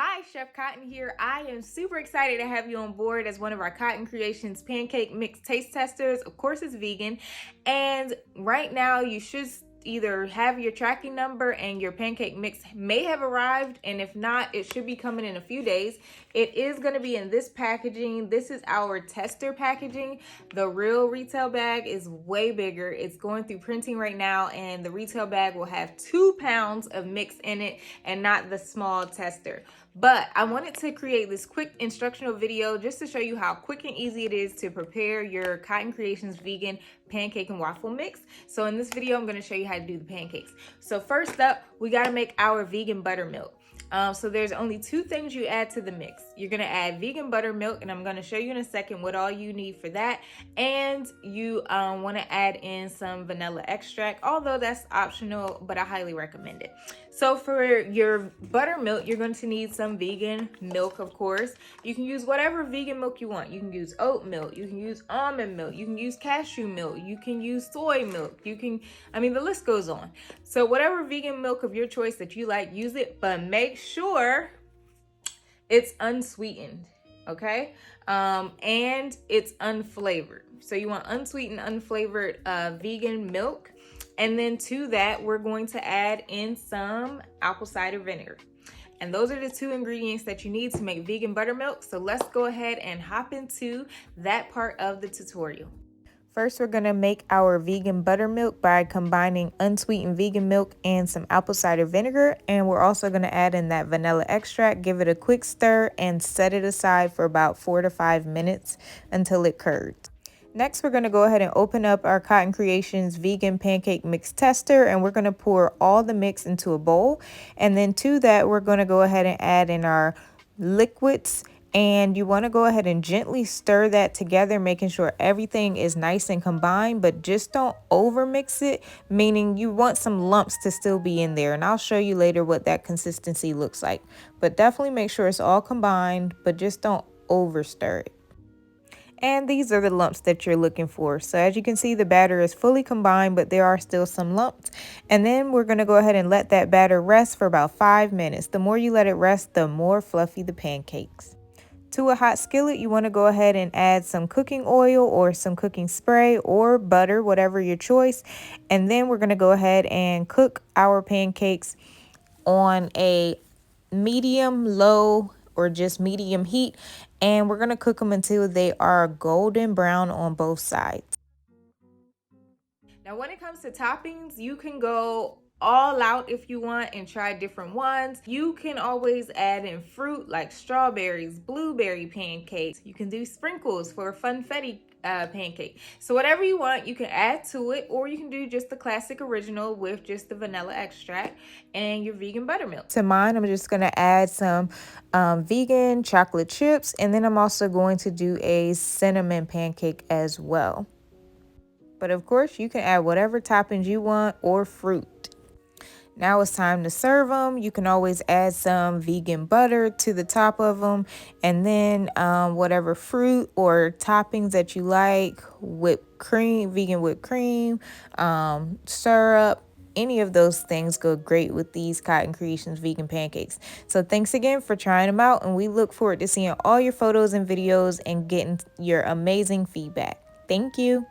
Hi, Chef Cotton here. I am super excited to have you on board as one of our Cotton Creations pancake mix taste testers. Of course, it's vegan. And right now, you should either have your tracking number and your pancake mix may have arrived. And if not, it should be coming in a few days. It is going to be in this packaging. This is our tester packaging. The real retail bag is way bigger. It's going through printing right now, and the retail bag will have 2 pounds of mix in it and not the small tester. But I wanted to create this quick instructional video just to show you how quick and easy it is to prepare your Cotton Creations vegan pancake and waffle mix. So in this video, I'm going to show you how to do the pancakes. So first up, we got to make our vegan buttermilk. So there's only 2 things you add to the mix. You're going to add vegan buttermilk, and I'm going to show you in a second what all you need for that. And you want to add in some vanilla extract, although that's optional, but I highly recommend it. So for your buttermilk, you're going to need some vegan milk, of course. You can use whatever vegan milk you want. You can use oat milk, you can use almond milk, you can use cashew milk, you can use soy milk, the list goes on. So whatever vegan milk of your choice that you like, use it, but make sure it's unsweetened, okay? And it's unflavored. So you want unsweetened, unflavored vegan milk. And then to that, we're going to add in some apple cider vinegar. And those are the 2 ingredients that you need to make vegan buttermilk. So let's go ahead and hop into that part of the tutorial. First, we're going to make our vegan buttermilk by combining unsweetened vegan milk and some apple cider vinegar. And we're also going to add in that vanilla extract, give it a quick stir, and set it aside for about 4 to 5 minutes until it curds. Next, we're going to go ahead and open up our Cotton Creations vegan pancake mix tester, and we're going to pour all the mix into a bowl. And then to that, we're going to go ahead and add in our liquids. And you want to go ahead and gently stir that together, making sure everything is nice and combined, but just don't over mix it, meaning you want some lumps to still be in there. And I'll show you later what that consistency looks like. But definitely make sure it's all combined, but just don't over stir it. And these are the lumps that you're looking for. So as you can see, the batter is fully combined, but there are still some lumps. And then we're going to go ahead and let that batter rest for about 5 minutes. The more you let it rest, the more fluffy the pancakes. To a hot skillet, you want to go ahead and add some cooking oil or some cooking spray or butter, whatever your choice. And then we're going to go ahead and cook our pancakes on a medium, low, or just medium heat. And we're going to cook them until they are golden brown on both sides. Now, when it comes to toppings, you can go all out if you want and try different ones. You can always add in fruit like strawberries, blueberry pancakes. You can do sprinkles for a funfetti pancake. So whatever you want, you can add to it, or you can do just the classic original with just the vanilla extract and your vegan buttermilk. To mine, I'm just going to add some vegan chocolate chips, and then I'm also going to do a cinnamon pancake as well. But of course, you can add whatever toppings you want or fruit. Now it's time to serve them. You can always add some vegan butter to the top of them, and then whatever fruit or toppings that you like, whipped cream, vegan whipped cream, syrup, any of those things go great with these Cotton Creations vegan pancakes. So thanks again for trying them out, and we look forward to seeing all your photos and videos and getting your amazing feedback. Thank you.